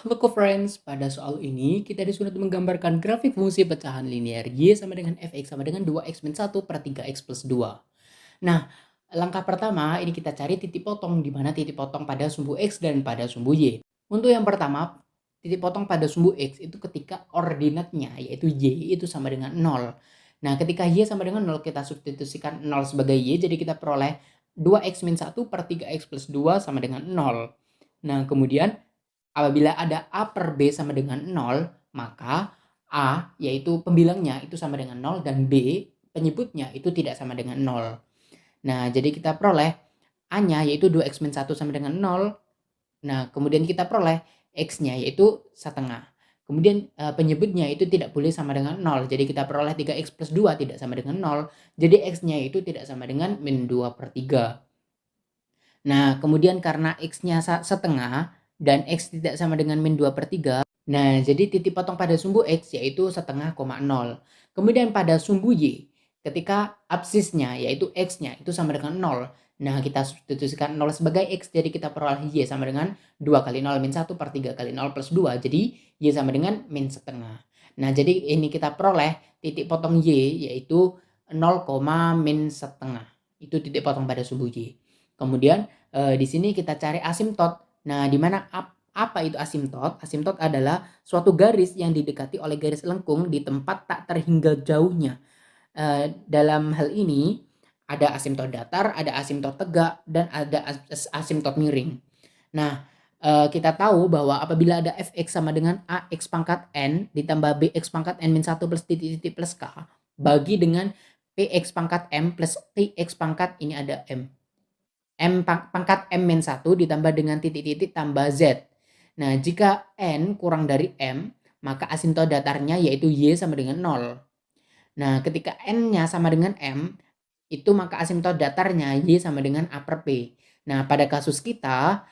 Halo co-friends, pada soal ini kita disuruh menggambarkan grafik fungsi pecahan linear y sama dengan fx sama dengan 2x min 1 per 3x plus 2. Nah, langkah pertama ini kita cari titik potong, di mana titik potong pada sumbu x dan pada sumbu y. Untuk yang pertama, titik potong pada sumbu x itu ketika ordinatnya yaitu y itu sama dengan 0. Nah, ketika y sama dengan 0 kita substitusikan 0 sebagai y, jadi kita peroleh 2x min 1 per 3x plus 2 sama dengan 0. Nah, kemudian apabila ada A per B sama dengan 0, maka A yaitu pembilangnya itu sama dengan 0 dan B penyebutnya itu tidak sama dengan 0. Nah, jadi kita peroleh A-nya yaitu 2x min 1 sama dengan 0. Nah, kemudian kita peroleh X-nya yaitu setengah. Kemudian penyebutnya itu tidak boleh sama dengan 0. Jadi kita peroleh 3x plus 2 tidak sama dengan 0. Jadi X-nya itu tidak sama dengan min 2 per 3. Nah, kemudian karena X-nya setengah dan X tidak sama dengan min 2 per 3. Nah, jadi titik potong pada sumbu X yaitu setengah, 0. Kemudian pada sumbu Y, ketika absisnya yaitu X-nya itu sama dengan 0. Nah, kita substitusikan 0 sebagai X, jadi kita peroleh Y sama dengan 2 kali 0 min 1 per 3 kali 0 plus 2. Jadi Y sama dengan min setengah. Nah, jadi ini kita peroleh titik potong Y yaitu 0, min setengah. Itu titik potong pada sumbu Y. Kemudian di sini kita cari asimtot. Nah, di mana apa itu asimtot? Asimtot adalah suatu garis yang didekati oleh garis lengkung di tempat tak terhingga jauhnya. Dalam hal ini ada asimtot datar, ada asimtot tegak, dan ada asimtot miring. Nah, kita tahu bahwa apabila ada fx sama dengan ax pangkat n ditambah bx pangkat n min 1 plus titik-titik plus k, bagi dengan px pangkat m plus tx pangkat ini ada m. Pangkat M min 1 ditambah dengan titik-titik tambah Z. Nah, jika N kurang dari M, maka asimtot datarnya yaitu Y sama dengan 0. Nah, ketika N-nya sama dengan M, itu maka asimtot datarnya Y sama dengan A per P. Nah, pada kasus kita,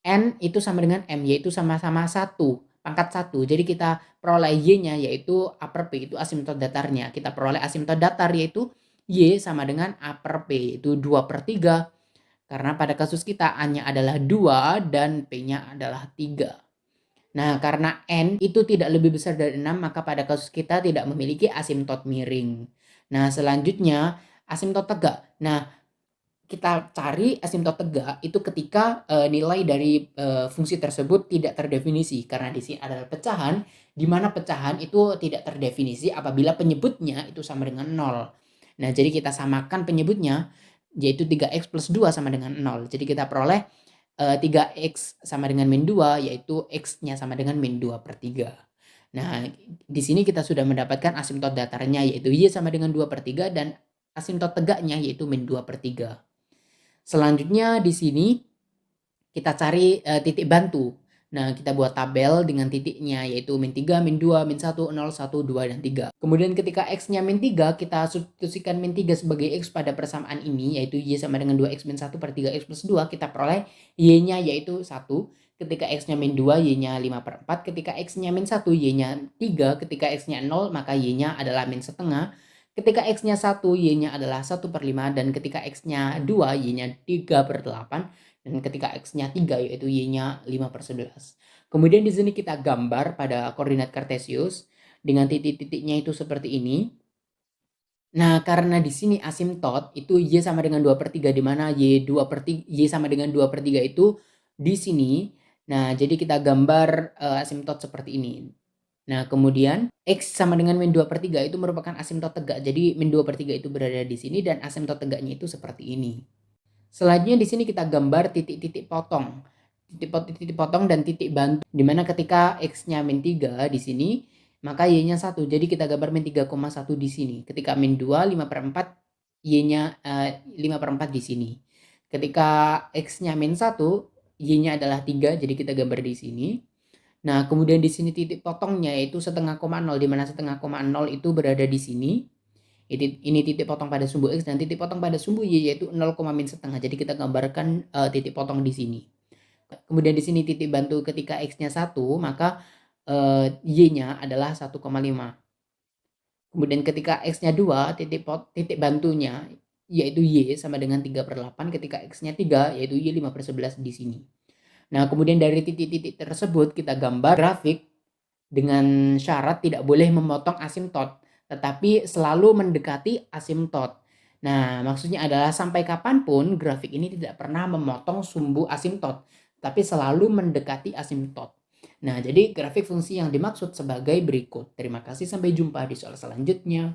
N itu sama dengan M, yaitu sama-sama 1, pangkat 1. Jadi kita peroleh Y-nya yaitu A per P, itu asimtot datarnya. Kita peroleh asimtot datar yaitu Y sama dengan A per P, itu 2 per 3. Karena pada kasus kita A-nya adalah 2 dan P-nya adalah 3. Nah, karena N itu tidak lebih besar dari 6, maka pada kasus kita tidak memiliki asimtot miring. Nah, selanjutnya asimtot tegak. Nah, kita cari asimtot tegak itu ketika nilai dari fungsi tersebut tidak terdefinisi. Karena di sini adalah pecahan, di mana pecahan itu tidak terdefinisi apabila penyebutnya itu sama dengan 0. Nah, jadi kita samakan penyebutnya, yaitu 3x plus 2 sama dengan 0. Jadi kita peroleh 3x sama dengan min 2, yaitu x-nya sama dengan min 2 per 3. Nah, di sini kita sudah mendapatkan asimtot datarnya yaitu y sama dengan 2 per 3 dan asimtot tegaknya yaitu min 2 per 3. Selanjutnya di sini kita cari titik bantu. Nah, kita buat tabel dengan titiknya yaitu min 3, min 2, min 1, 0, 1, 2, dan 3. Kemudian ketika X-nya min 3, kita substitusikan min 3 sebagai X pada persamaan ini, yaitu Y sama dengan 2X min 1 per 3X plus 2, kita peroleh Y-nya yaitu 1. Ketika X-nya min 2, Y-nya 5 per 4. Ketika X-nya min 1, Y-nya 3. Ketika X-nya 0, maka Y-nya adalah min setengah. Ketika X-nya 1, Y-nya adalah 1 per 5. Dan ketika X-nya 2, Y-nya 3 per 8. Dan ketika X-nya 3 yaitu Y-nya 5 per 11. Kemudian di sini kita gambar pada koordinat Kartesius dengan titik-titiknya itu seperti ini. Nah, karena di sini asimtot itu Y sama dengan 2 per 3, di mana Y sama dengan 2 per 3 itu di sini. Nah, jadi kita gambar asimtot seperti ini. Nah, kemudian X sama dengan min 2 per 3 itu merupakan asimtot tegak. Jadi min 2 per 3 itu berada di sini dan asimtot tegaknya itu seperti ini. Selanjutnya di sini kita gambar titik-titik potong. Titik potong dan titik bantu. Dimana ketika X-nya min 3 di sini, maka Y-nya 1. Jadi kita gambar min 3,1 di sini. Ketika min 2, 5 per 4, Y-nya 5 per 4 di sini. Ketika X-nya min 1, Y-nya adalah 3, jadi kita gambar di sini. Nah, kemudian di sini titik potongnya yaitu setengah koma 0, di mana setengah koma 0 itu berada di sini. Ini titik potong pada sumbu X dan titik potong pada sumbu Y yaitu 0, min setengah. Jadi kita gambarkan titik potong di sini. Kemudian di sini titik bantu ketika X-nya 1, maka Y-nya adalah 1,5. Kemudian ketika X-nya 2, titik bantunya yaitu Y sama dengan 3 per 8. Ketika X-nya 3, yaitu Y 5 per 11 di sini. Nah, kemudian dari titik-titik tersebut kita gambar grafik dengan syarat tidak boleh memotong asimtot, tetapi selalu mendekati asimtot. Nah, maksudnya adalah sampai kapanpun grafik ini tidak pernah memotong sumbu asimtot, tapi selalu mendekati asimtot. Nah, jadi grafik fungsi yang dimaksud sebagai berikut. Terima kasih, sampai jumpa di soal selanjutnya.